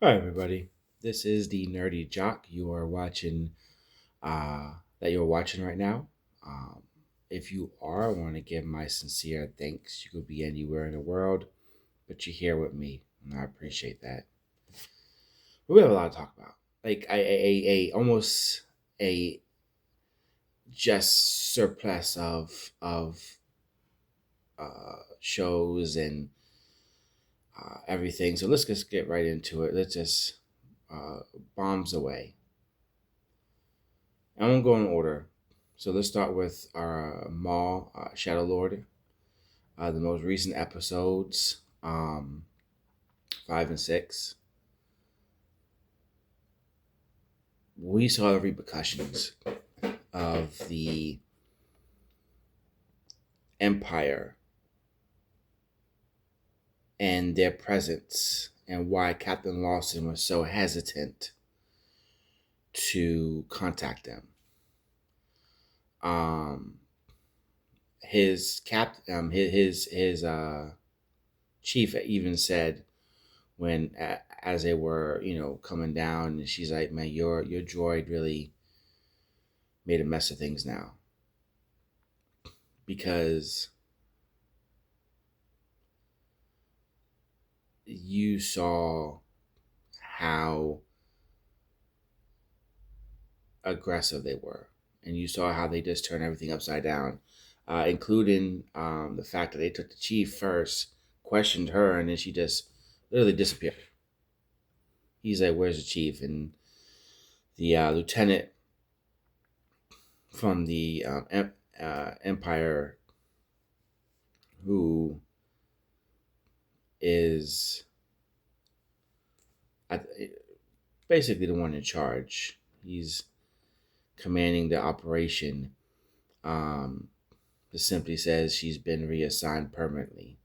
Hi, everybody. This is the Nerdy Jock you are watching, that you're watching right now. Um, if you are, I want to give my sincere thanks. You could be anywhere in the world, but you're here with me, and I appreciate that. But we have a lot to talk about. Like almost a just surplus of shows and everything. So let's just get right into it. Let's just uh, bombs away. I'm gonna go in order. So let's start with our Maul Shadow Lord, the most recent episodes, 5 and 6. We saw the repercussions of the Empire and their presence, and why Captain Lawson was so hesitant to contact them. Um, his chief even said when as they were coming down, and she's like, man, your droid really made a mess of things now, because you saw how aggressive they were, and you saw how they just turned everything upside down, including the fact that they took the chief first, questioned her, and then she just literally disappeared. He's like, where's the chief? And the lieutenant from the Empire, who is basically the one in charge. He's commanding the operation. Um, just simply says she's been reassigned permanently.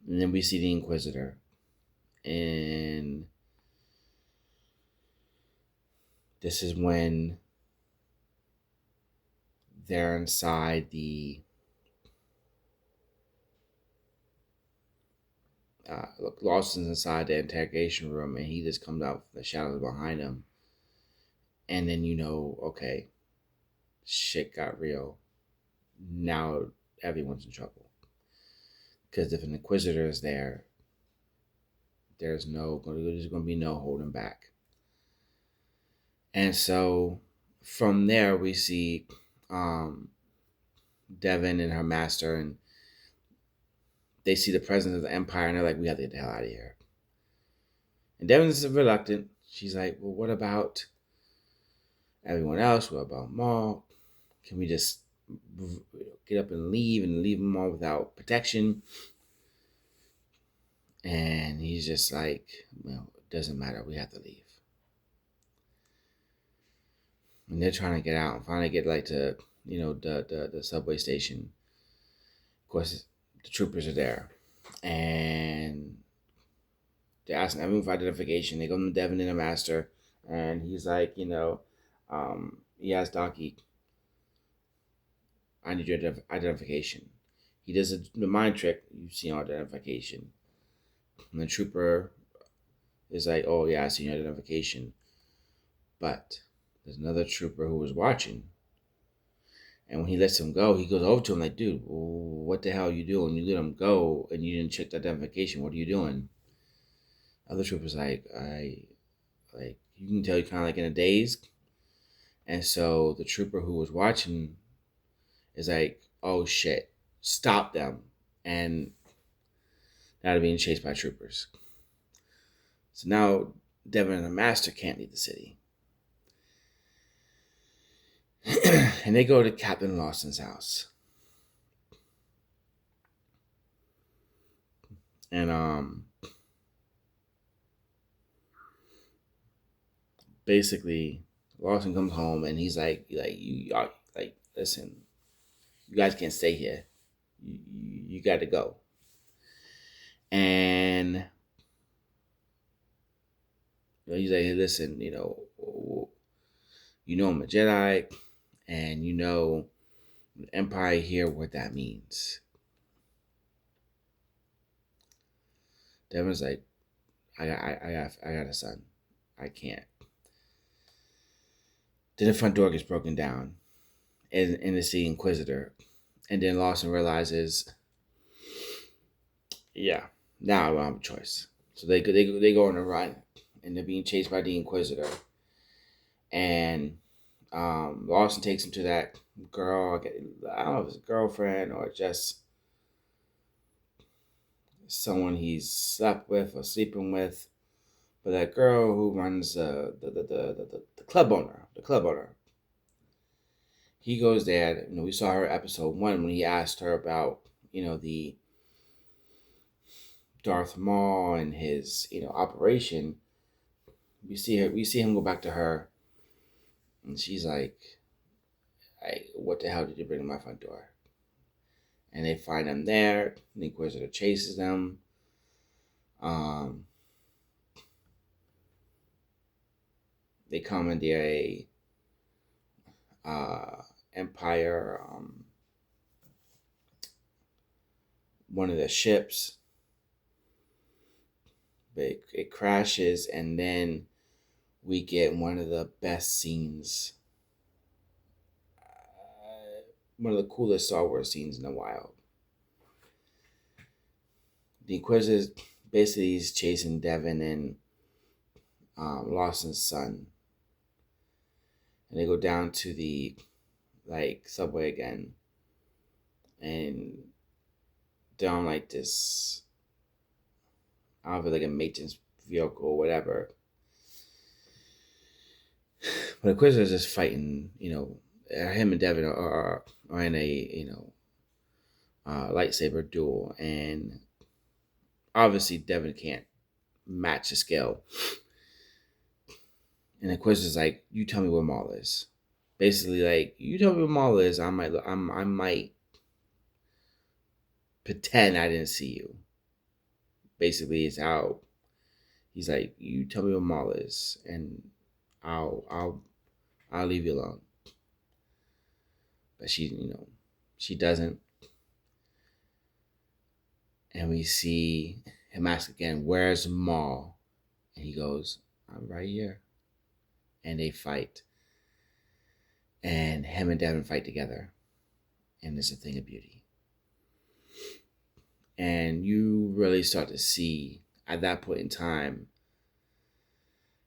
And then we see the Inquisitor. And this is when they're inside the Lawson's inside the interrogation room, and he just comes out from the shadows behind him. And then okay, shit got real. Now everyone's in trouble. Because if an Inquisitor is there, there's going to be no holding back. And so from there, we see um, Devin and her master, and they see the presence of the Empire, and they're like, we have to get the hell out of here. And Devin's reluctant. She's like, well, what about everyone else? What about Maul? Can we just get up and leave them all without protection? And he's just like, well, it doesn't matter. We have to leave. And they're trying to get out and finally get like to the subway station. Of course, the troopers are there, and they're asking everyone for identification. They go to Devin and the master, and he's like, he asks Donkey, I need your identification. He does the mind trick. You see your identification. And the trooper is like, oh, yeah, I see your identification. But there's another trooper who was watching. And when he lets him go, he goes over to him like, dude, what the hell are you doing? You let him go and you didn't check the identification. What are you doing? Other trooper's like, you can tell you're kind of like in a daze. And so the trooper who was watching is like, oh shit, stop them. And now they're being chased by troopers. So now Devin and the master can't leave the city. And they go to Captain Lawson's house. And basically Lawson comes home and he's like you are like, listen, you guys can't stay here. You got to go. And he's like, hey, listen, I'm a Jedi, and the Empire here, what that means. Devin's like, I got a son. I can't. Then the front door gets broken down, and it's the Inquisitor, and then Lawson realizes, yeah, now I don't have a choice. So they go on a run, and they're being chased by the Inquisitor, and Lawson takes him to that girl. I don't know if it's a girlfriend or just someone he's slept with or sleeping with, but that girl who runs the club owner, he goes there. We saw her episode 1 when he asked her about the Darth Maul and his operation. We see him go back to her, and she's like, "What the hell did you bring to my front door?" And they find him there. The Inquisitor chases them. Um, they commandeer a Empire, one of the ships. But it crashes, and then we get one of the best scenes, one of the coolest Star Wars scenes in a while. The Inquisitor basically is chasing Devin and Lawson's son, and they go down to the subway again, and they're on this, I don't know, like a maintenance vehicle or whatever. But Inquisitor's just fighting, him and Devin are in a lightsaber duel, and obviously Devin can't match the skill. And Inquisitor's like, "You tell me where Maul is." Basically, like, "You tell me where Maul is, I might pretend I didn't see you." Basically, it's how he's like, "You tell me where Maul is, and I'll leave you alone." But she doesn't. And we see him ask again, "Where's Maul?" And he goes, "I'm right here." And they fight. And him and Devin fight together. And it's a thing of beauty. And you really start to see at that point in time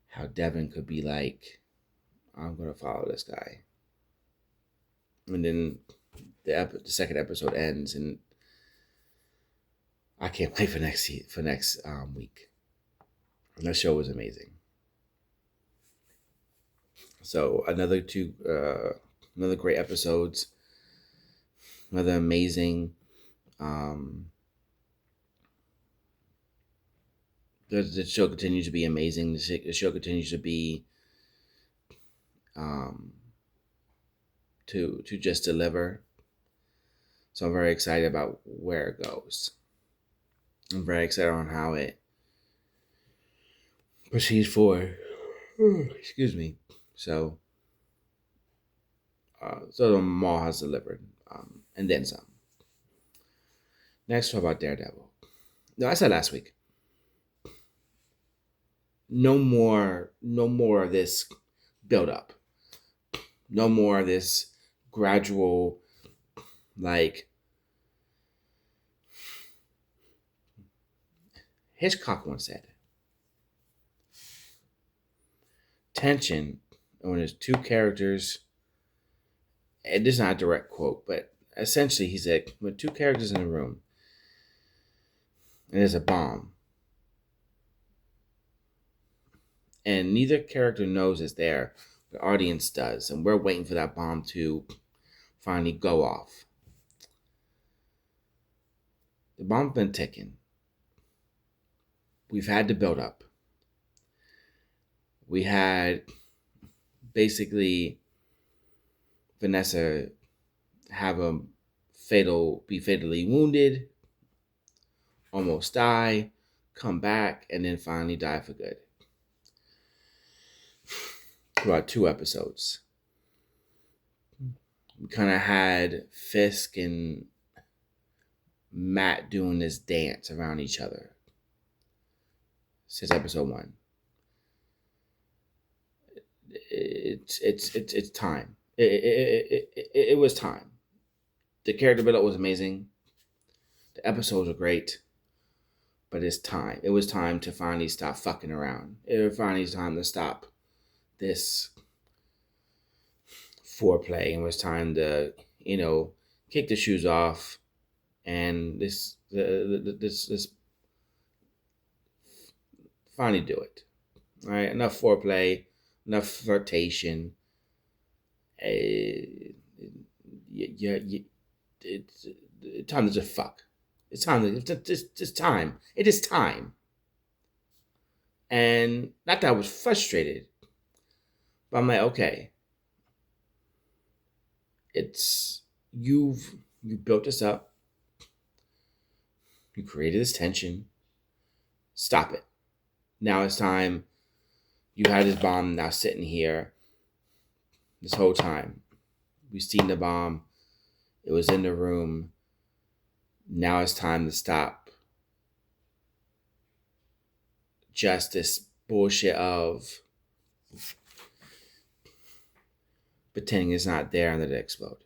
how Devin could be like, "I'm going to follow this guy." And then the second episode ends, and I can't wait for next week. And that show was amazing. So another great episodes, another amazing. The show continues to be amazing. The show continues to be to just deliver. So I'm very excited about where it goes. I'm very excited on how it proceeds forward. Excuse me. So the mall has delivered, and then some. Next, talk about Daredevil. No, I said last week. No more of this build up. No more of this gradual, like, Hitchcock once said, tension when there's two characters. And this is not a direct quote, but essentially he said, when two characters in a room and there's a bomb, and neither character knows it's there, the audience does, and we're waiting for that bomb to finally go off. The bomb's been ticking. We've had the build up. We had basically Vanessa have be fatally wounded, almost die, come back, and then finally die for good. About 2 episodes. We kind of had Fisk and Matt doing this dance around each other. since episode 1. It's time. It was time. The character build was amazing. The episodes were great, but it's time. It was time to finally stop fucking around. It was finally time to stop this foreplay, and it was time to, kick the shoes off, and this finally do it. All right, enough foreplay, enough flirtation. It's time to just fuck. It's time to it's time. It is time. And not that I was frustrated, but I'm like, okay, it's you built this up, you created this tension. Stop it. Now it's time. You had this bomb now sitting here this whole time. We've seen the bomb. It was in the room. Now it's time to stop just this bullshit of pretending it's not there and let it explode.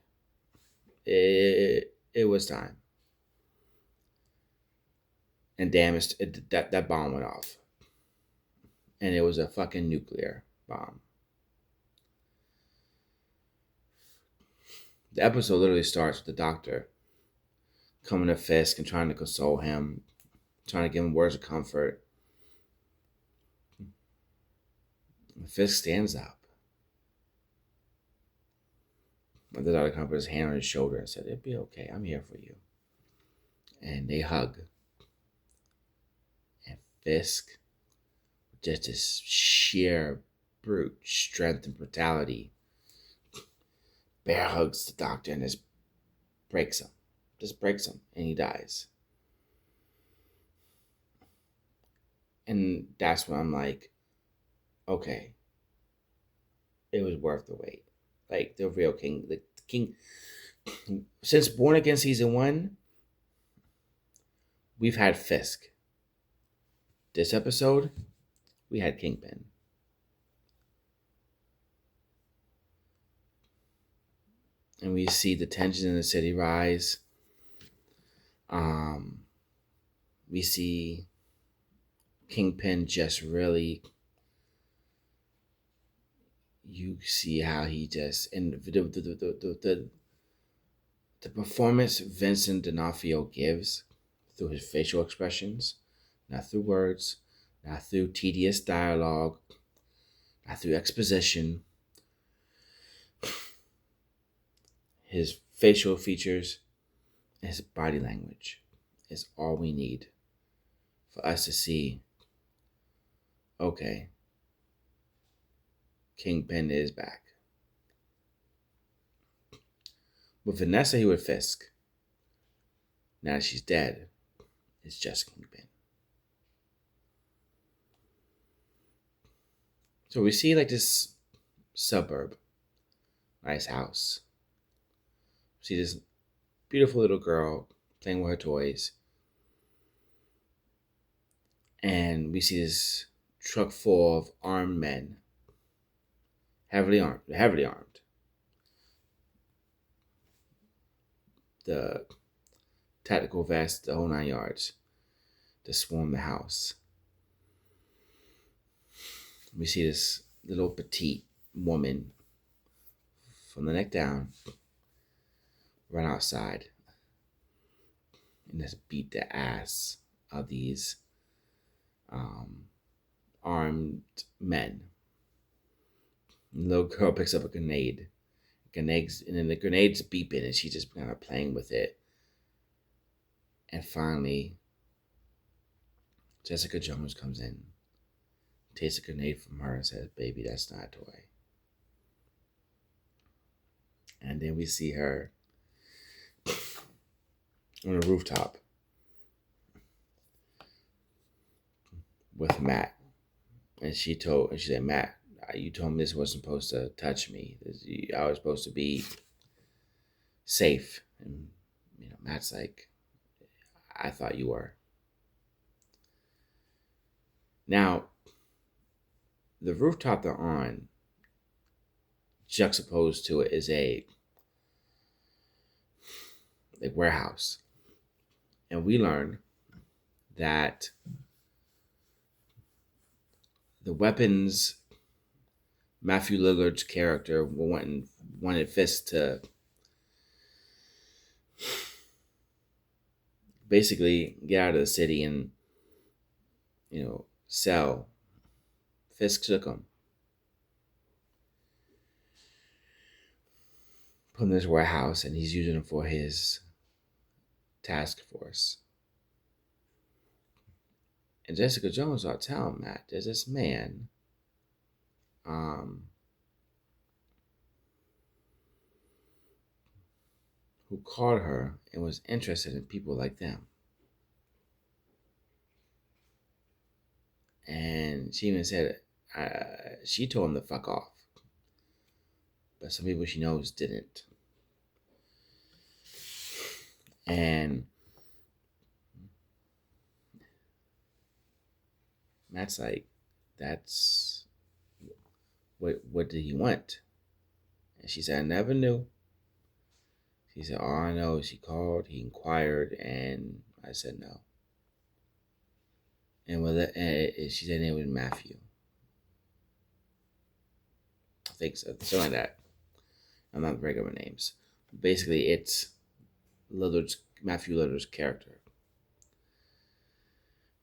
It was time. And damn, that bomb went off. And it was a fucking nuclear bomb. The episode literally starts with the doctor coming to Fisk and trying to console him, trying to give him words of comfort. And Fisk stands up. And the doctor put his hand on his shoulder and said, "It'll be okay. I'm here for you." And they hug. And Fisk, just this sheer brute strength and brutality, bear hugs the doctor and just breaks him. And he dies. And that's when I'm like, okay, it was worth the wait. Like the real king, the king. Since Born Again season 1, we've had Fisk. This episode, we had Kingpin. And we see the tension in the city rise. We see Kingpin just really. You see how he just, and the performance Vincent D'Onofrio gives through his facial expressions, not through words, not through tedious dialogue, not through exposition. His facial features and his body language is all we need for us to see, okay, Kingpin is back. With Vanessa, he would Fisk. Now that she's dead, it's just Kingpin. So we see like this suburb, nice house. We see this beautiful little girl playing with her toys. And we see this truck full of armed men. Heavily armed. The tactical vest, the whole 9 yards, to swarm the house. We see this little petite woman from the neck down run outside and just beat the ass of these armed men. And the little girl picks up a grenade. And then the grenade's beeping and she's just kind of playing with it. And finally, Jessica Jones comes in, takes a grenade from her and says, "Baby, that's not a toy." And then we see her on a rooftop with Matt. And she said, "Matt, you told me this wasn't supposed to touch me. I was supposed to be safe." And, Matt's like, "I thought you were." Now, the rooftop they're on, juxtaposed to it, is a warehouse. And we learn that the weapons Matthew Lillard's character wanted Fisk to basically get out of the city and, sell. Fisk took them, put them in this warehouse, and he's using them for his task force. And Jessica Jones ought to tell him that there's this man, who called her and was interested in people like them. And she even said, she told him to fuck off. But some people she knows didn't. And Matt's like, that's what did he want? And she said, I never knew. She said, all I know is he called, he inquired, and I said no. And she said it was Matthew. I think so, something like that. I'm not very good with names. Basically, it's Matthew Lillard's character.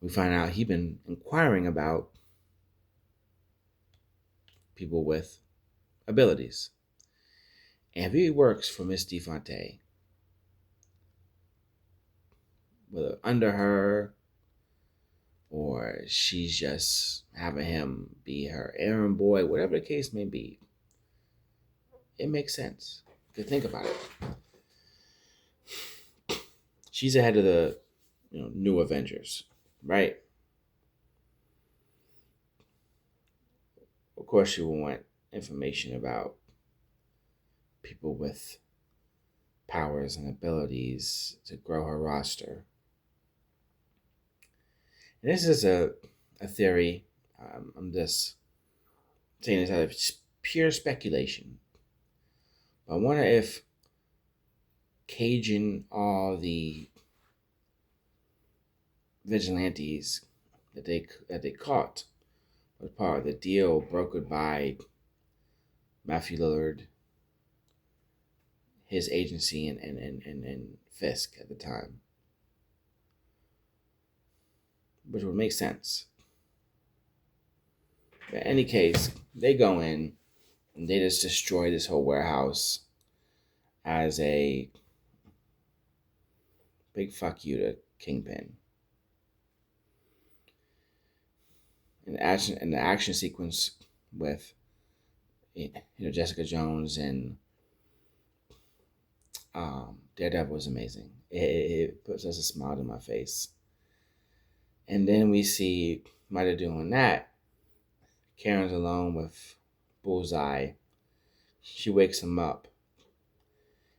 We find out he'd been inquiring about people with abilities. And if he works for Miss DeFonte, whether under her or she's just having him be her errand boy, whatever the case may be, it makes sense. If you think about it. She's ahead of the new Avengers, right? Of course, she will want information about people with powers and abilities to grow her roster. And this is a theory. I'm just saying this out of pure speculation. But I wonder if caging all the vigilantes that they caught was part of the deal brokered by Matthew Lillard, his agency, and Fisk at the time. Which would make sense. But in any case, they go in and they just destroy this whole warehouse as a big fuck you to Kingpin. And the action sequence with Jessica Jones and Daredevil was amazing. It puts us a smile on my face. And then we see, while they're doing that, Karen's alone with Bullseye. She wakes him up.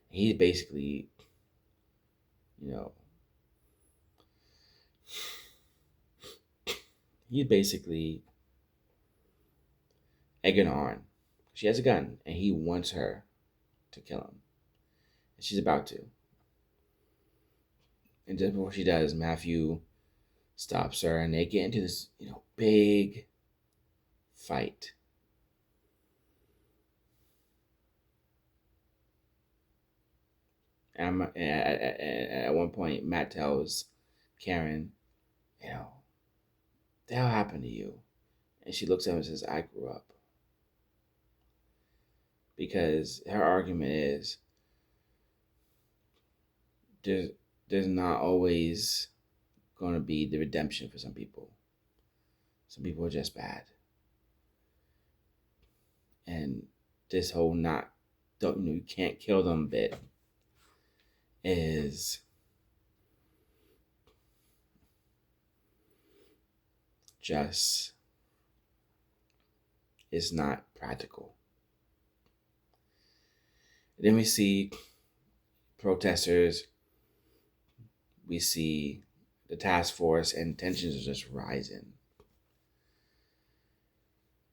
He's basically, egging her on. She has a gun, and he wants her to kill him. And she's about to. And just before she does, Matthew stops her, and they get into this, big fight. And at one point, Matt tells Karen, the hell happened to you? And she looks at him and says, I grew up. Because her argument is, there's not always going to be the redemption for some people. Some people are just bad. And this whole you can't kill them bit is just, it's not practical. And then we see protesters, we see the task force, and tensions are just rising.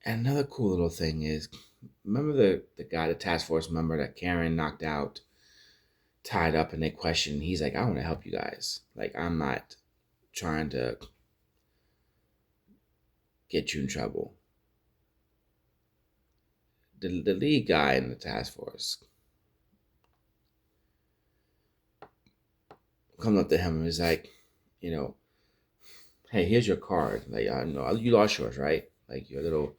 And another cool little thing is, remember the guy, the task force member that Karen knocked out, tied up, and they questioned. He's like, I want to help you guys. Like, I'm not trying to get you in trouble. The lead guy in the task force comes up to him and is like, you know, hey, here's your card. Like, I know you lost yours, right? Like your little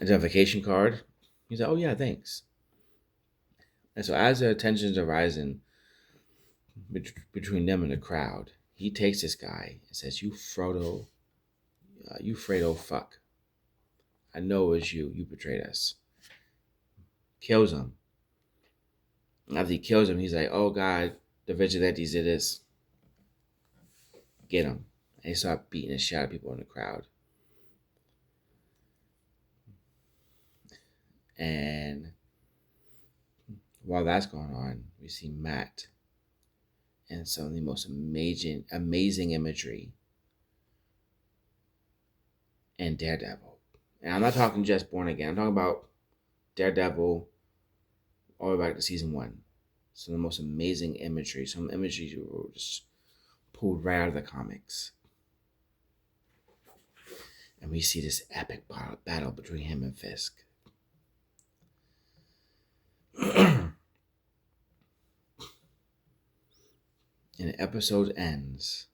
identification card. He's like, oh yeah, thanks. And so as the tensions are rising between them and the crowd, he takes this guy and says, you Fredo fuck. I know it was you. You betrayed us. Kills him. After he kills him, he's like, oh God, the vigilantes did this. Get him. And he start beating the shit out of people in the crowd. And while that's going on, we see Matt and some of the most amazing imagery in Daredevil. And I'm not talking just Born Again. I'm talking about Daredevil all the way back to season 1. Some of the most amazing imagery. Some imagery you were just pulled right out of the comics. And we see this epic battle between him and Fisk. And the episode ends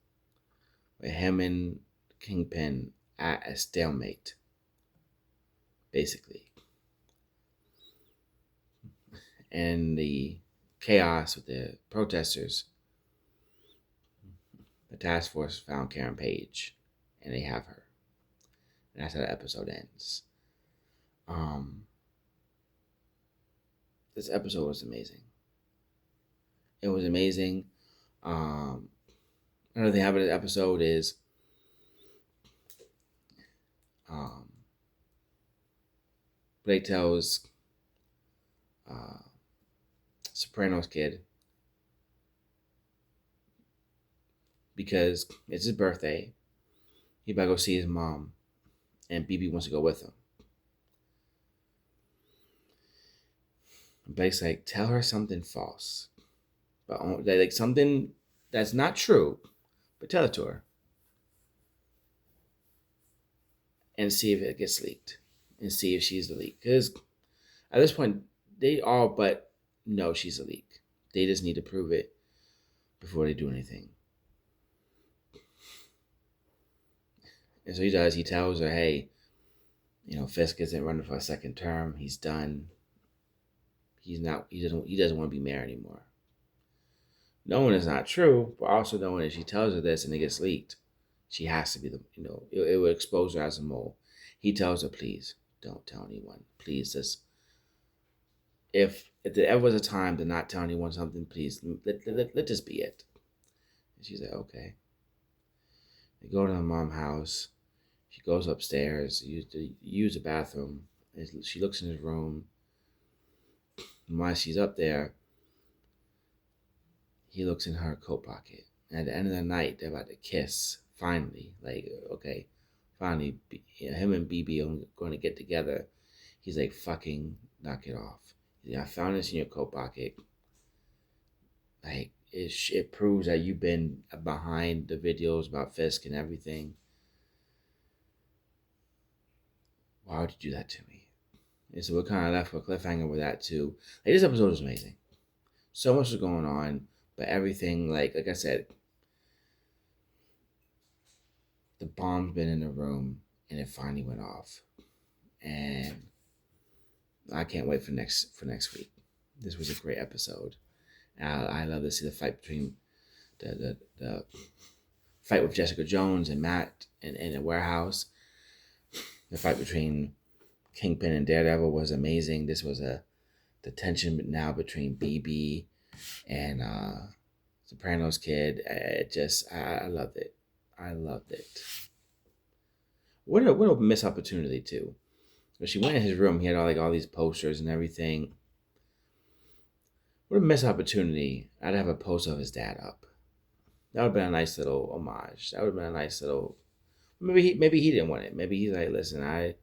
with him and Kingpin at a stalemate, basically. And the chaos with the protesters, the task force found Karen Page, and they have her. And that's how the episode ends. This episode was amazing. It was amazing. Another thing happened in the episode is Blake tells Soprano's kid, because it's his birthday, he better go see his mom, and BB wants to go with him. Blake's like, tell her something false, but like something that's not true, but tell it to her, and see if it gets leaked, and see if she's the leak. Because at this point, they all but know she's a leak. They just need to prove it before they do anything. And so he does. He tells her, hey, Fisk isn't running for a second term. He's done. He's not. He doesn't want to be mayor anymore. Knowing it's not true, but also knowing if she tells her this and it gets leaked, she has to be it would expose her as a mole. He tells her, please don't tell anyone. Please, just if there ever was a time to not tell anyone something, please let this be it. And she's like, okay. They go to her mom's house. She goes upstairs, use the bathroom. She looks in his room. And while she's up there, he looks in her coat pocket. And at the end of the night, they're about to kiss. Finally, finally, him and BB are going to get together. He's like, fucking knock it off. He's like, I found this in your coat pocket. Like, it proves that you've been behind the videos about Fisk and everything. Why would you do that to me? And so we're kind of left with a cliffhanger with that too. Like, this episode was amazing. So much was going on, but everything, like I said, the bomb's been in the room and it finally went off. And I can't wait for next week. This was a great episode. I love to see the fight between the fight with Jessica Jones and Matt in the warehouse. The fight between Kingpin and Daredevil was amazing. This was the tension now between BB and Soprano's kid. I loved it. I loved it. What a missed opportunity too. When she went in his room, he had all these posters and everything. What a missed opportunity. I'd have a poster of his dad up. That would have been a nice little homage. That would have been a nice little Maybe he didn't want it. Maybe he's like, listen, I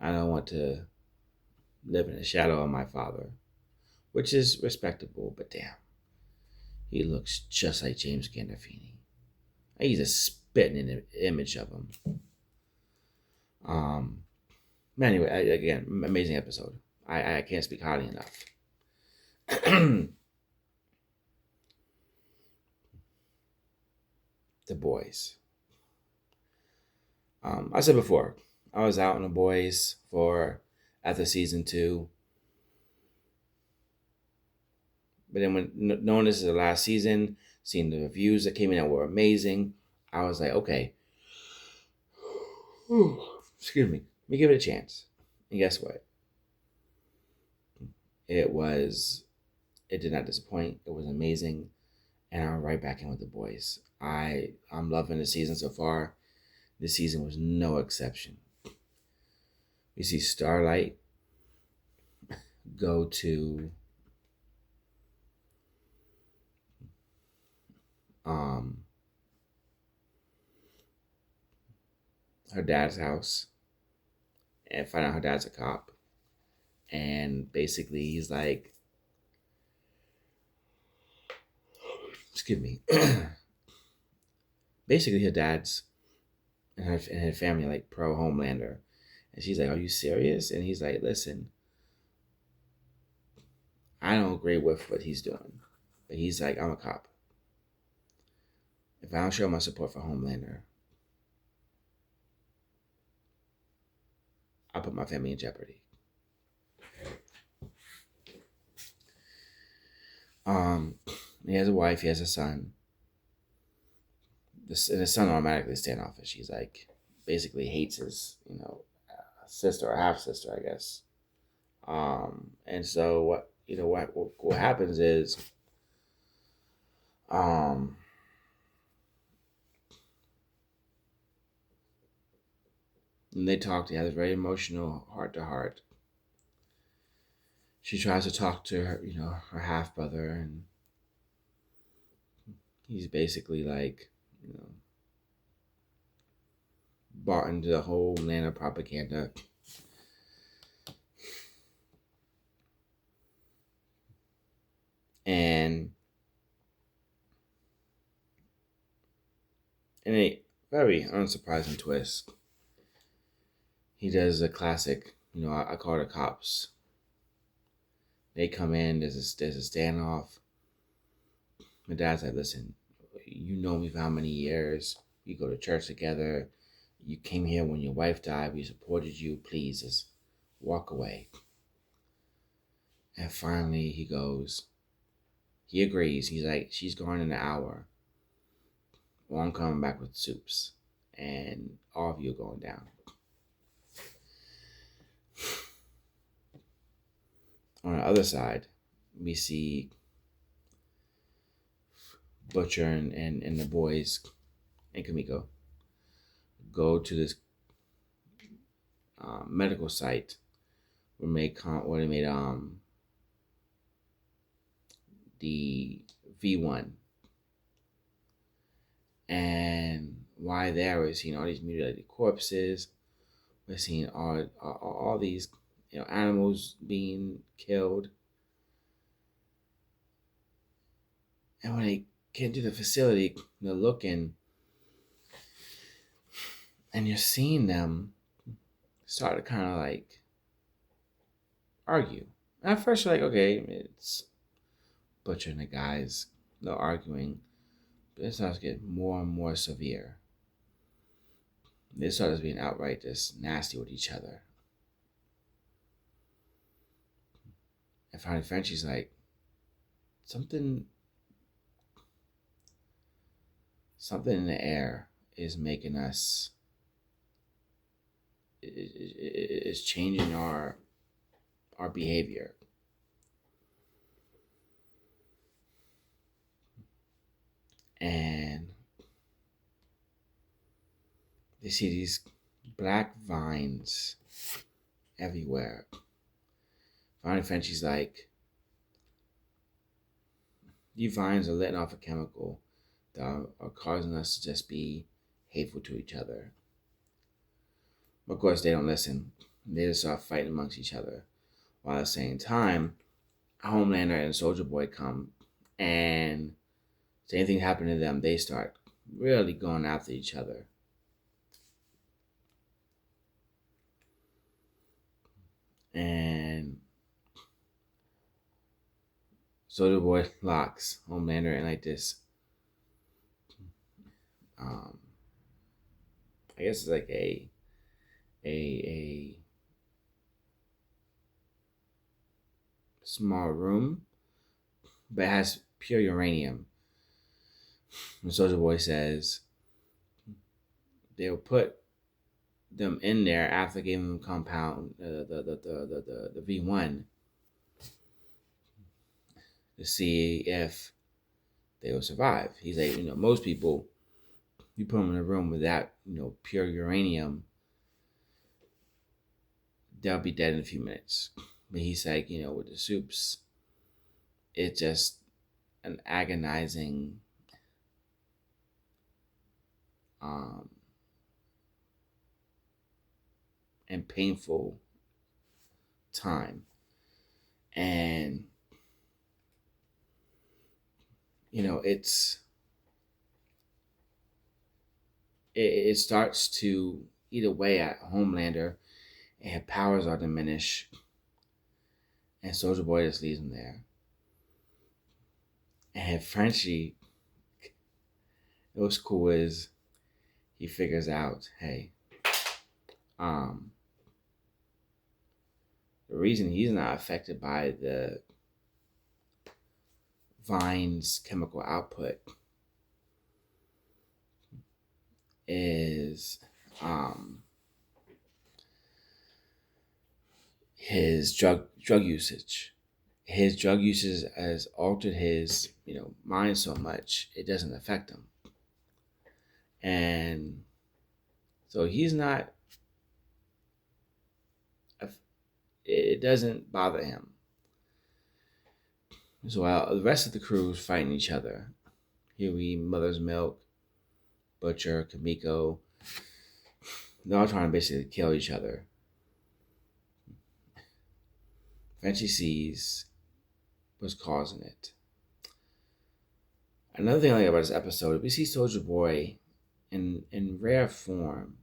don't want to live in the shadow of my father, which is respectable. But damn, he looks just like James Gandolfini. He's a spitting image of him. Um, anyway, again, amazing episode. I can't speak highly enough. The boys. I said before, I was out in the boys for after season 2, but then when knowing this is the last season, seeing the reviews that came in that were amazing, I was like, okay, excuse me, let me give it a chance. And guess what? It was. It did not disappoint. It was amazing, and I'm right back in with the boys. I'm loving the season so far. This season was no exception. We see Starlight go to um her dad's house and find out her dad's a cop. And basically he's like, excuse me. Basically her dad's and her family like pro Homelander. And she's like, are you serious? And he's like, listen, I don't agree with what he's doing. But he's like, I'm a cop. If I don't show my support for Homelander, I'll put my family in jeopardy. He has a wife, he has a son. And his son automatically standoffish. He's like, basically hates his, sister or half sister, I guess. And so what happens is, and they talk. They have a very emotional heart to heart. She tries to talk to her, her half brother, and he's basically like, bought into the whole Atlanta propaganda. And in a very unsurprising twist, he does a classic, I call it a cops. They come in, there's a standoff. My dad's like, listen, you know me for how many years? We go to church together. You came here when your wife died. We supported you. Please just walk away. And finally he agrees. He's like, she's gone in an hour. Well, I'm coming back with soups. And all of you are going down. On the other side, we see Butcher and the boys and Kamiko go to this medical site where they made the V1. And why there we're seeing all these mutilated corpses. We're seeing all these animals being killed. And when they get into the facility, they're looking, and you're seeing them start to kind of like argue. And at first you're like, okay, it's Butcher and the guys, they're arguing. But it starts to get more and more severe. They start being outright just nasty with each other. And finally Frenchie's like, something in the air is making us, is changing our behavior. And they see these black vines everywhere. Finally Frenchie's like, these vines are letting off a chemical that are causing us to just be hateful to each other. Of course, they don't listen. They just start fighting amongst each other. While at the same time, Homelander and Soldier Boy come, and if anything happened to them, they start really going after each other. And Soldier Boy locks Homelander in like this. Um, I guess it's like a small room, but it has pure uranium. And Soldier Boy says they'll put them in there after giving them compound the V1 to see if they will survive. He's like, most people, you put them in a room with that, pure uranium, they'll be dead in a few minutes. But he's like, with the soups, it's just an agonizing and painful time. And it starts to eat away at Homelander, and his powers are diminished, and Soldier Boy just leaves him there. And Frenchie, it was cool is he figures out, hey, the reason he's not affected by the Vine's chemical output is his drug usage. His drug usage has altered his mind so much it doesn't affect him, and so he's not. It doesn't bother him. So while the rest of the crew is fighting each other, Huey, Mother's Milk, Butcher, Kamiko, they're all trying to basically kill each other. Frenchie sees what's causing it. Another thing I like about this episode, we see Soldier Boy in rare form.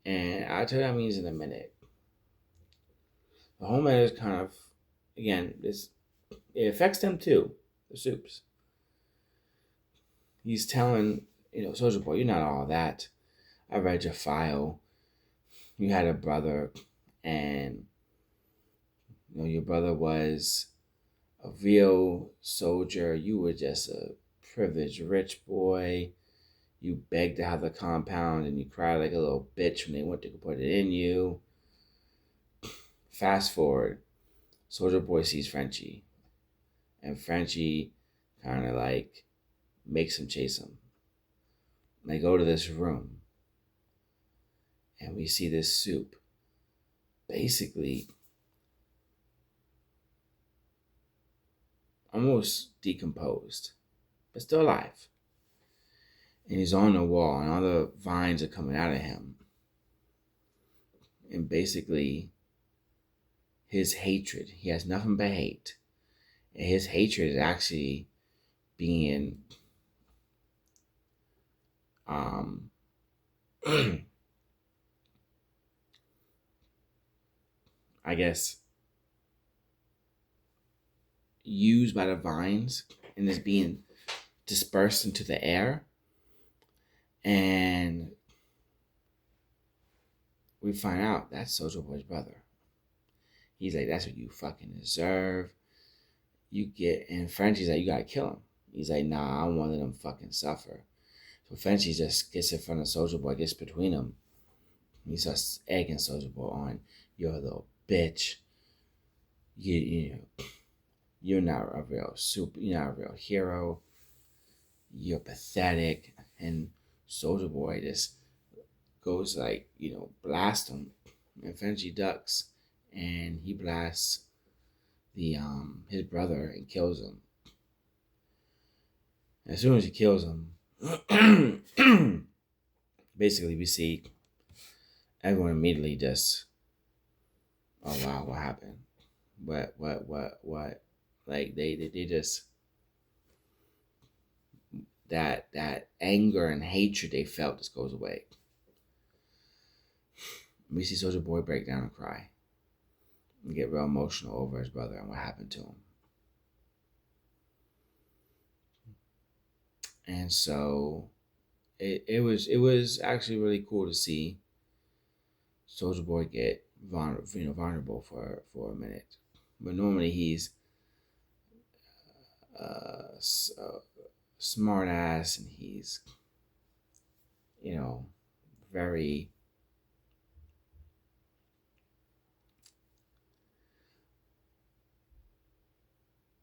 And I'll tell you what that means in a minute. The Homelander is kind of, again, it affects them too, the soups. He's telling, Soldier Boy, you're not all that. I read your file. You had a brother, and your brother was a real soldier. You were just a privileged rich boy. You begged to have the compound, and you cried like a little bitch when they went to put it in you. Fast forward, Soldier Boy sees Frenchie, and Frenchie kind of like makes him chase him. And they go to this room, and we see this soup basically almost decomposed, but still alive. And he's on the wall, and all the vines are coming out of him. And basically, his hatred, he has nothing but hate. And his hatred is actually being I guess used by the vines and is being dispersed into the air. And we find out that's Soldier Boy's brother. He's like, that's what you fucking deserve. You get, and Frenchie's like, you gotta kill him. He's like, nah, I don't want to let him fucking suffer. So Frenchie just gets in front of Soldier Boy, gets between them. He starts egging Soldier Boy on. You're a little bitch. You're not a real you're not a real hero. You're pathetic. And Soldier Boy just goes like, blast him. And Frenchie ducks, and he blasts his brother and kills him. As soon as he kills him, basically we see everyone immediately just, oh wow, what happened? What? Like they just, that anger and hatred they felt just goes away. We see Soldier Boy break down and cry and get real emotional over his brother and what happened to him. And so it was actually really cool to see Soldier Boy get vulnerable for a minute. But normally he's a smart ass, and he's, you know, very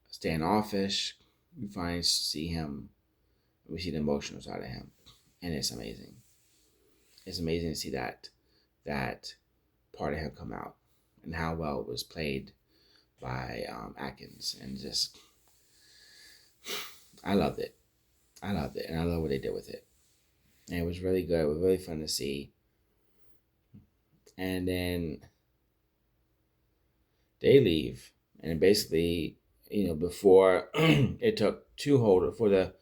standoffish. We finally see him, we see the emotional side of him, and it's amazing. It's amazing to see that part of him come out, and how well it was played by Atkins, and just I loved it. I loved it, and I love what they did with it. And it was really good. It was really fun to see. And then they leave, and basically, before it took too hold for the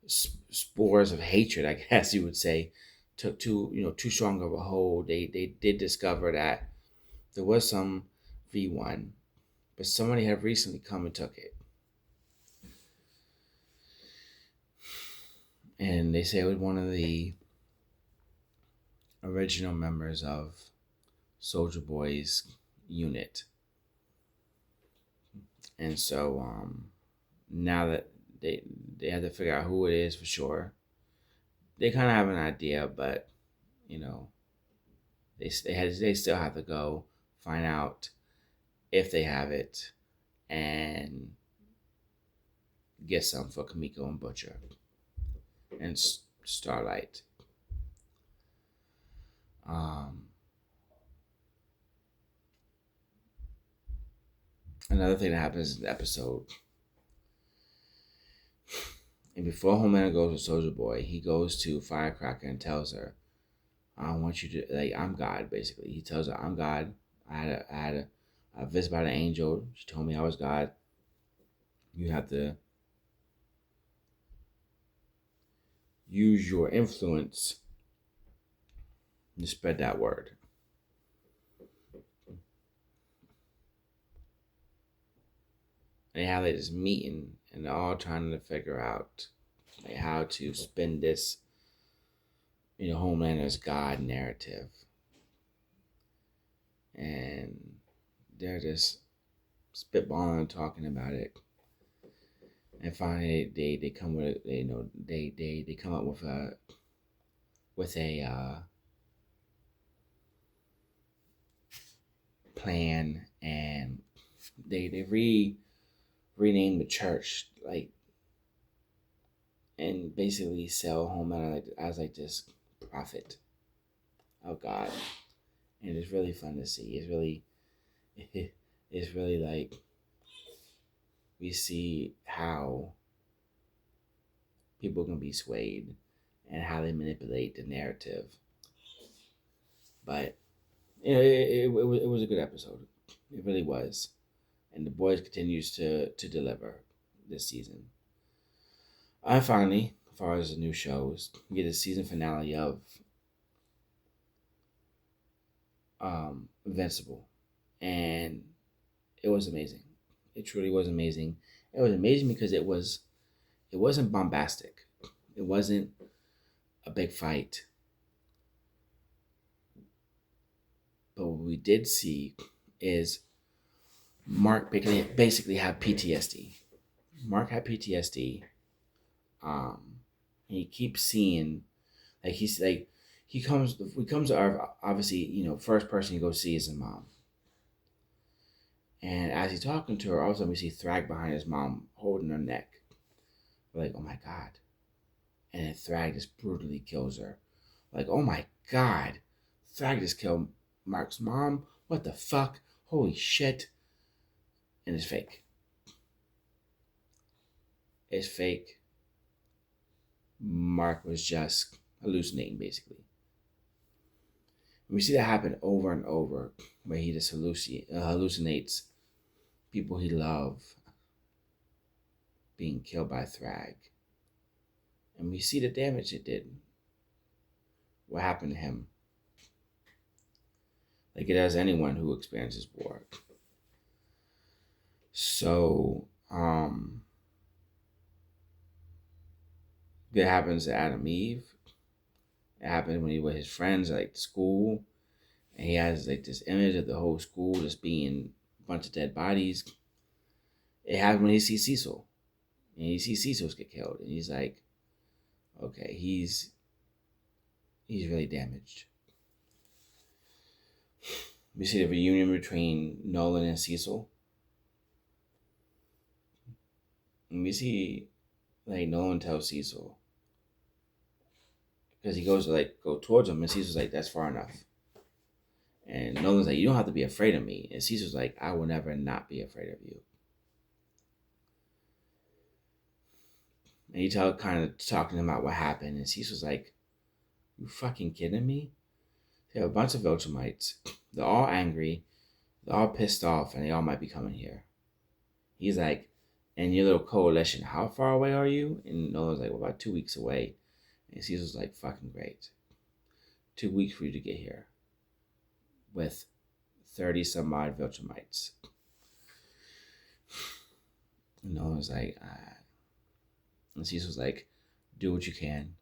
spores of hatred, I guess you would say, took too strong of a hold. They did discover that there was some V1, but somebody had recently come and took it, and they say it was one of the original members of Soldier Boy's unit. And so now that they had to figure out who it is for sure, they kind of have an idea, but you know they still have to go find out if they have it and get some for Kamiko and Butcher and Starlight. Another thing that happens in the episode, and before Homelander goes to Soldier Boy, he goes to Firecracker and tells her, "I want you to, like, I'm God." Basically, he tells her, "I'm God. I had a visit by the angel. She told me I was God. You have to use your influence to spread that word." They have like this meeting, and they're all trying to figure out like how to spin this, Homelander's God narrative, and they're just spitballing and talking about it. And finally, they come with they come up with a plan, and they rename the church, like, and basically sell Homelander as like this prophet of God, and it's really fun to see. It's really like we see how people can be swayed and how they manipulate the narrative. But it was a good episode. It really was, and the boys continues to deliver this season. I finally, as far as the new shows, get a season finale of Invincible, and it was amazing. It truly was amazing. It was amazing because it wasn't bombastic. It wasn't a big fight. But what we did see is Mark basically had PTSD. Mark had PTSD. And he keeps seeing, like, he's like, we comes to Earth, obviously, first person you go see is his mom. And as he's talking to her, all of a sudden we see Thrag behind his mom holding her neck. We're like, oh my God. And then Thrag just brutally kills her. Like, oh my God. Thrag just killed Mark's mom? What the fuck? Holy shit. And it's fake. It's fake. Mark was just hallucinating, basically. We see that happen over and over, where he just hallucinates people he loves being killed by Thrag. And we see the damage it did. What happened to him. Like it does anyone who experiences war. So, it happens to Adam Eve. It happened when he was with his friends at like school. And he has like this image of the whole school just being a bunch of dead bodies. It happened when he sees Cecil. And he sees Cecil get killed. And he's like, okay, he's really damaged. We see the reunion between Nolan and Cecil. And we see like Nolan tells Cecil, because he goes to like go towards him, and Cecil's like, that's far enough. And Nolan's like, you don't have to be afraid of me. And Cecil's like, I will never not be afraid of you. And he kind of talking about what happened. And Cecil's like, you fucking kidding me? They have a bunch of Viltrumites. They're all angry. They're all pissed off. And they all might be coming here. He's like, and your little coalition, how far away are you? And Nolan's like, well, about 2 weeks away. And Cecil's like, fucking great. 2 weeks for you to get here. With 30 some odd Viltrumites. And Nolan's like, and Cecil's like, do what you can.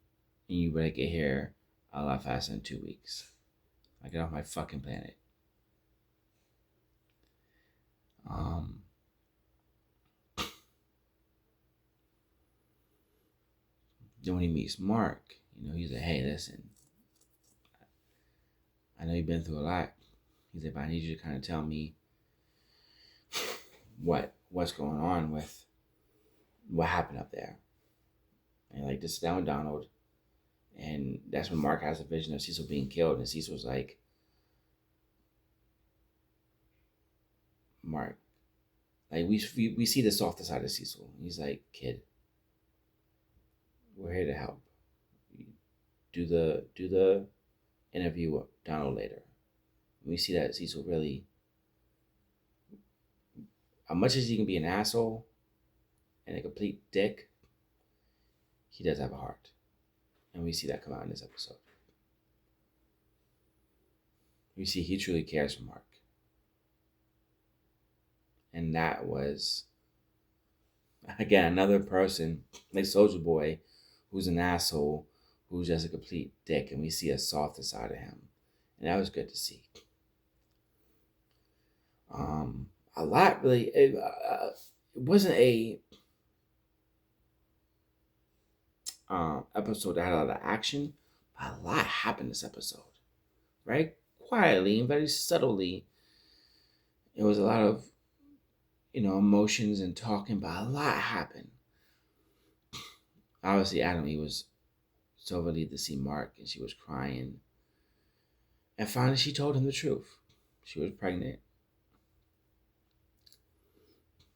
And you better get here a lot faster than 2 weeks. I get off my fucking planet. Then when he meets Mark, he's like, hey, listen, I know you've been through a lot. He's like, but I need you to kind of tell me what's going on with what happened up there. And like, just sit down with Donald. And that's when Mark has a vision of Cecil being killed. And Cecil's like, Mark, like we see the softer side of Cecil. He's like, kid, we're here to help. Do the interview with Donald later. We see that Cecil really, as much as he can be an asshole and a complete dick, he does have a heart. And we see that come out in this episode. We see he truly cares for Mark. And that was, again, another person, like Soldier Boy, who's an asshole, who's just a complete dick. And we see a softer side of him. And that was good to see. A lot really, it wasn't a episode that had a lot of action, but a lot happened this episode. Very quietly and very subtly. It was a lot of, emotions and talking, but a lot happened. Obviously, Adam, he was so relieved to see Mark, and she was crying. And finally, she told him the truth. She was pregnant.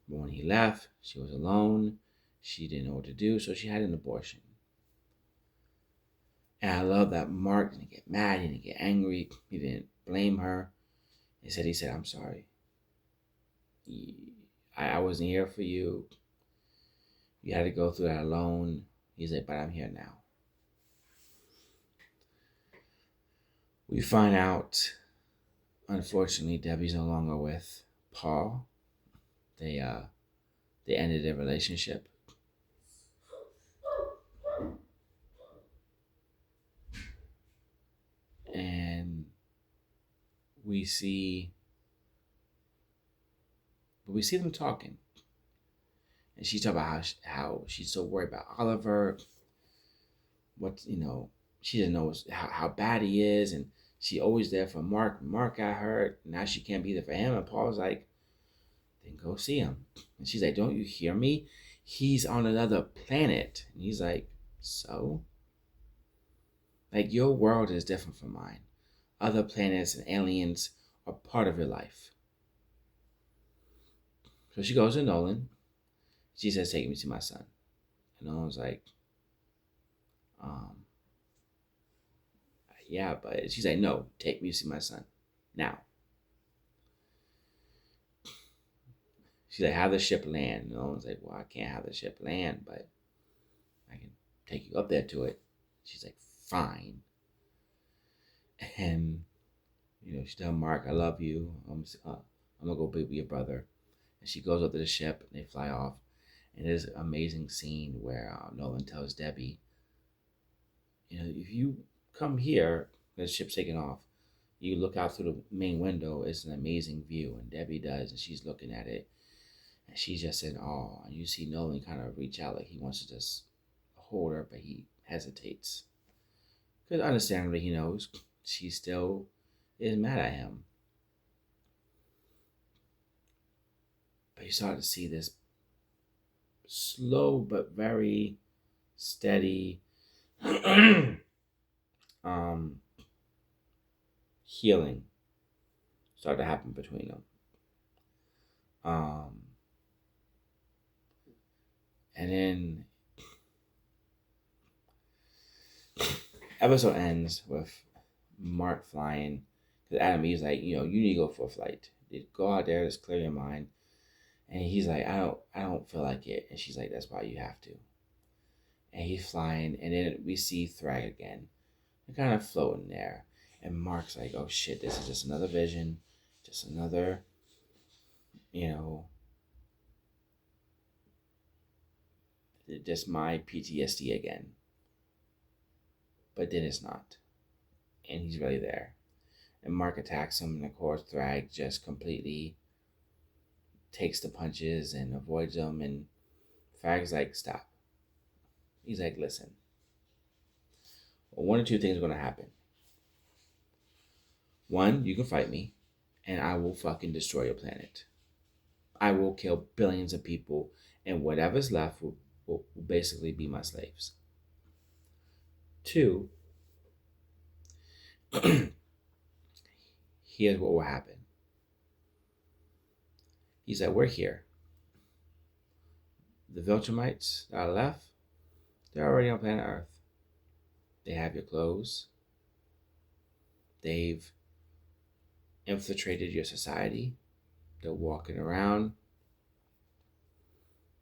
But when he left, she was alone. She didn't know what to do, so she had an abortion. And I love that Mark didn't get mad, he didn't get angry, he didn't blame her. He said, I'm sorry. I wasn't here for you. You had to go through that alone. He's like, but I'm here now. We find out, unfortunately, Debbie's no longer with Paul. They ended their relationship. And we see them talking. And she talked about how she's so worried about Oliver. She doesn't know how bad he is. And she always there for Mark. Mark got hurt. Now she can't be there for him. And Paul's like, then go see him. And she's like, don't you hear me? He's on another planet. And he's like, so? Like, your world is different from mine. Other planets and aliens are part of your life. So she goes to Nolan. She says, take me to my son. And Nolan's like, yeah, but she's like, no, take me to see my son now. She's like, have the ship land. And Owen's like, well, I can't have the ship land, but I can take you up there to it. She's like, fine. And she tells Mark, I love you. I'm gonna go be with your brother. And she goes up to the ship and they fly off. And there's an amazing scene where Nolan tells Debbie, if you come here, the ship's taking off, you look out through the main window, it's an amazing view. And Debbie does, and she's looking at it. And she's just in awe. And you see Nolan kind of reach out like he wants to just hold her, but he hesitates. Because understandably, he knows she still is mad at him. But you start to see this slow but very steady healing start to happen between them. And then episode ends with Mark flying. Because Adam, he's like, you need to go for a flight. Go out there, just clear your mind. And he's like, I don't feel like it. And she's like, that's why you have to. And he's flying, and then we see Thrag again. They're kind of floating there. And Mark's like, oh shit, this is just another vision. Just another, just my PTSD again. But then it's not. And he's really there. And Mark attacks him, and of course Thrag just completely takes the punches and avoids them. And Thrag's like, stop. He's like, listen. Well, one or two things are going to happen. One, you can fight me, and I will fucking destroy your planet. I will kill billions of people, and whatever's left will basically be my slaves. Two, here's what will happen. He said, we're here. The Viltrumites that are left, they're already on planet Earth. They have your clothes. They've infiltrated your society. They're walking around.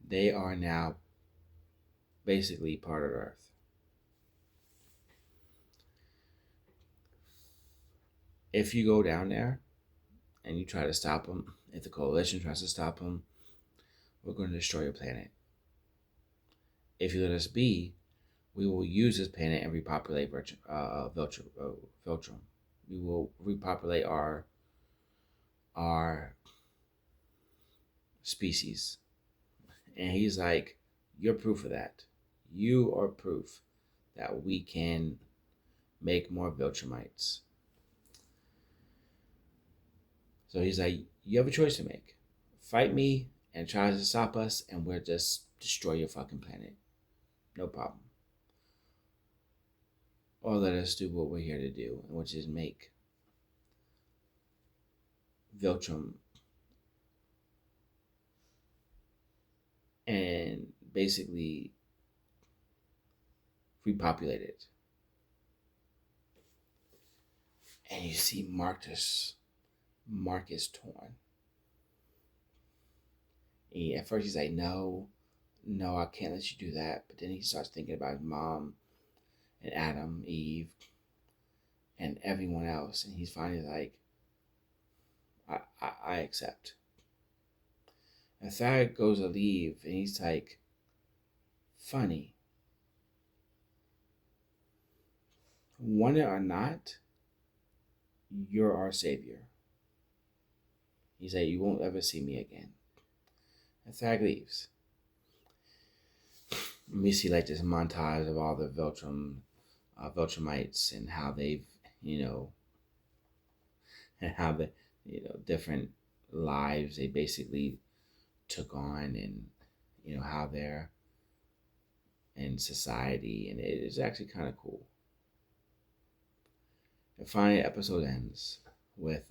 They are now basically part of Earth. If you go down there and you try to stop them, if the coalition tries to stop them, we're going to destroy your planet. If you let us be, we will use this planet and repopulate Viltrum. We will repopulate our species. And he's like, you're proof of that. You are proof that we can make more Viltrumites. So he's like, you have a choice to make. Fight me and try to stop us, and we'll just destroy your fucking planet. No problem. Or let us do what we're here to do, which is make Viltrum and basically repopulate it. And you see Mark is torn. At first he's like, no, I can't let you do that. But then he starts thinking about his mom and Adam, Eve, and everyone else. And he's finally like, I accept. And Thad goes to leave, and he's like, funny. Want it or not, you're our savior. He's like, you won't ever see me again. And Thag leaves. And we see like this montage of all the Viltrumites and how they've, and how the, different lives they basically took on, and, how they're in society. And it is actually kind of cool. And finally, the episode ends with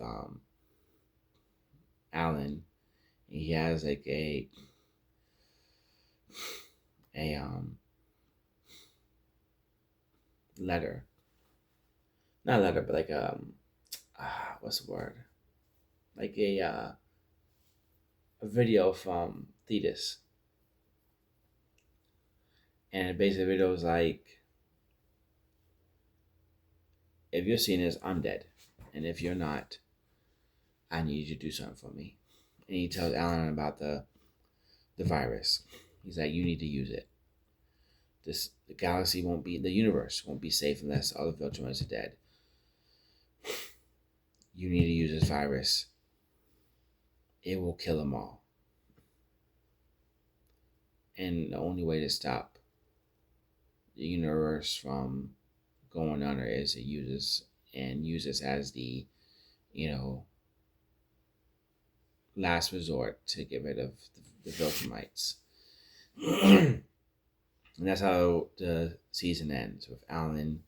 Alan. He has like a letter, not a letter, but like what's the word? Like a video from Thetis, and basically the video was like, if you're seeing this, I'm dead, and if you're not, I need you to do something for me. And he tells Alan about the virus. He's like, you need to use it. The galaxy won't be, the universe won't be safe unless all the Viltrumites are dead. You need to use this virus. It will kill them all. And the only way to stop the universe from going under is to use this as the, you know, last resort to get rid of the Viltrumites. And that's how the season ends, with Alan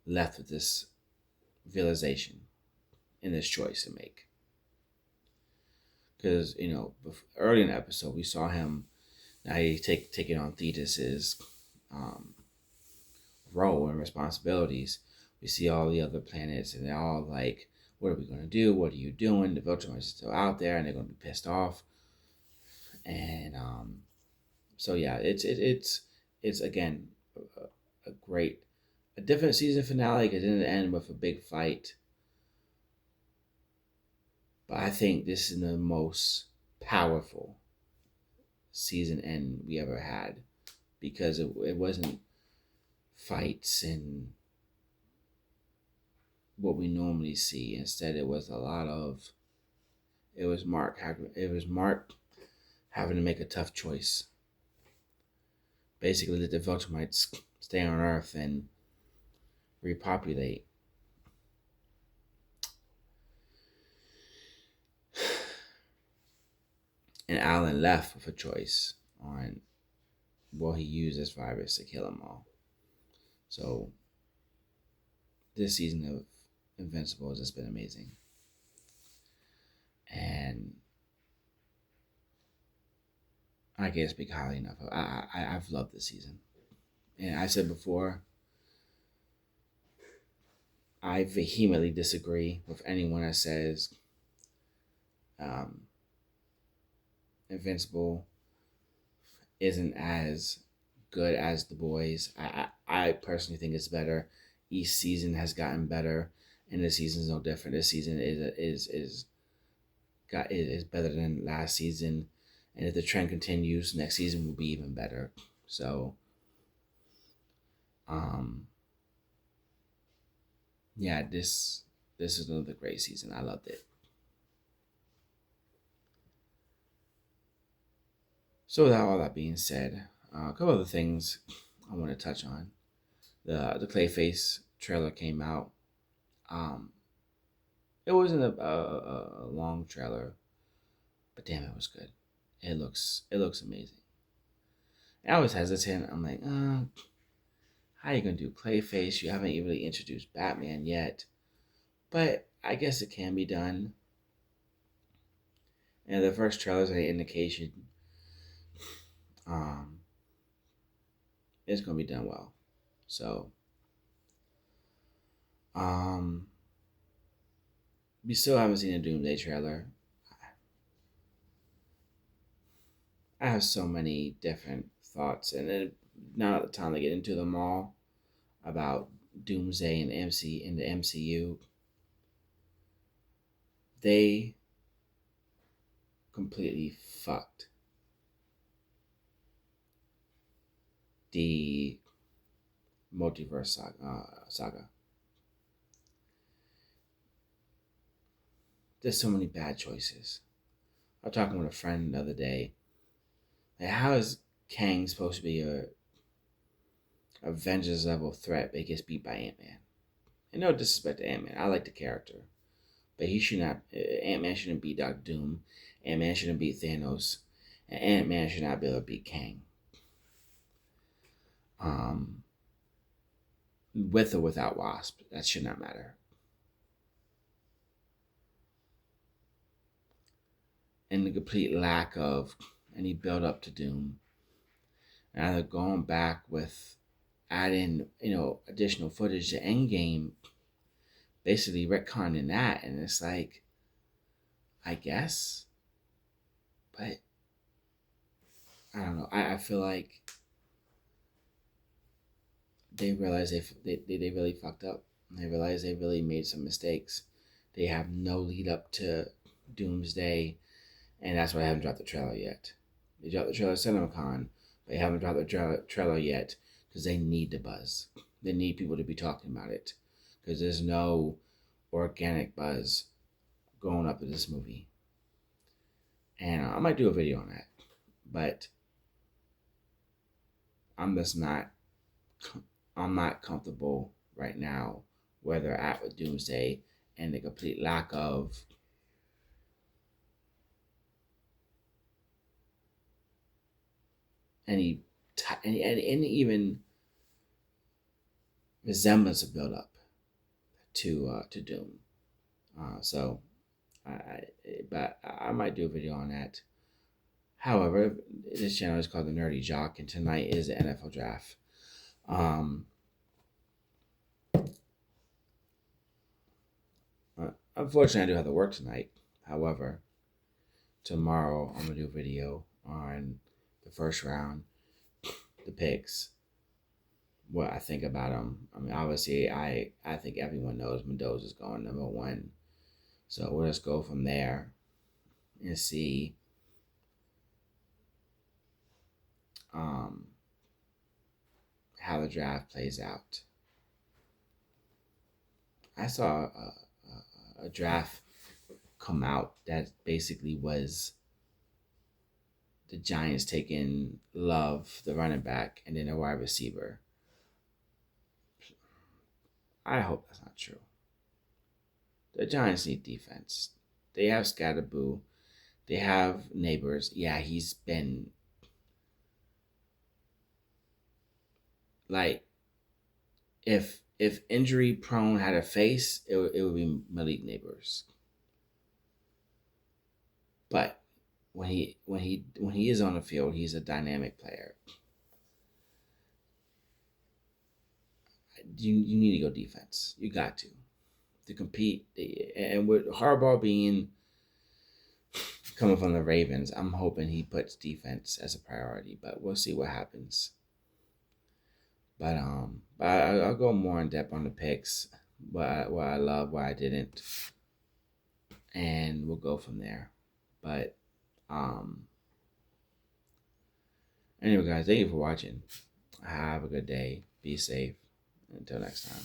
left with this realization and this choice to make. Because, you know, early in the episode, we saw him, now he's taking on Thetis's role and responsibilities. We see all the other planets, and they're all like, what are we going to do? What are you doing? The Viltrumites are still out there, and they're going to be pissed off. And so yeah, it's again a different season finale, because it didn't end with a big fight. But I think this is the most powerful season end we ever had, because it wasn't fights and what we normally see. Instead, it was Mark having to make a tough choice. Basically, let the Viltrumites stay on Earth and repopulate. And Alan left with a choice on, will he use this virus to kill them all? So this season of Invincible has just been amazing. And I can't speak highly enough. I've loved this season. And I said before, I vehemently disagree with anyone that says Invincible isn't as good as The Boys. I personally think it's better. Each season has gotten better, and this season is no different. This season is better than last season, and if the trend continues, next season will be even better. So, yeah, this is another great season. I loved it. So, with all that being said, a couple other things I want to touch on. The Clayface trailer came out. It wasn't a long trailer, but damn, it was good. It looks amazing. And I was hesitant. I'm like, how are you gonna do Clayface? You haven't really introduced Batman yet, but I guess it can be done. And the first trailer is an indication it's gonna be done well. So we still haven't seen a Doomsday trailer. I have so many different thoughts, and then not the time to get into them all about Doomsday and the MCU. They completely fucked the multiverse saga. There's so many bad choices. I was talking with a friend the other day. Like, how is Kang supposed to be a Avengers level threat, but he gets beat by Ant-Man? And no disrespect to Ant-Man, I like the character, but he should not. Ant-Man shouldn't beat Doctor Doom. Ant-Man shouldn't beat Thanos, and Ant-Man should not be able to beat Kang. With or without Wasp, that should not matter. And the complete lack of any build up to Doom. And either going back with add in, additional footage to Endgame, basically retconning that, and it's like, I guess, but I don't know. I feel like they realize they really fucked up. They realize they really made some mistakes. They have no lead up to Doomsday, and that's why I haven't dropped the trailer yet. They dropped the trailer at CinemaCon, but they haven't dropped the trailer yet because they need the buzz. They need people to be talking about it because there's no organic buzz going up to this movie. And I might do a video on that, but I'm just not. I'm not comfortable right now where they're at with Doomsday and the complete lack of any even resemblance of build up to Doom. So but I might do a video on that. However, this channel is called the Nerdy Jock, and tonight is the NFL draft. Unfortunately, I do have to work tonight. However, tomorrow I'm gonna do a video on the first round, the picks, what I think about them. I mean, obviously, I think everyone knows Mendoza's going #1, so we'll just go from there and see how the draft plays out. I saw a draft come out that basically was the Giants taking Love, the running back, and then a wide receiver. I hope that's not true. The Giants need defense. They have Scatterboo. They have Neighbors. Yeah, he's been like, if injury prone had a face, it would be Malik Neighbors. But when he is on the field, he's a dynamic player. You need to go defense. You got to compete. And with Harbaugh being coming from the Ravens, I'm hoping he puts defense as a priority. But we'll see what happens. But I'll go more in depth on the picks, what I love, what I didn't, and we'll go from there. But anyway, guys, thank you for watching. Have a good day. Be safe. Until next time.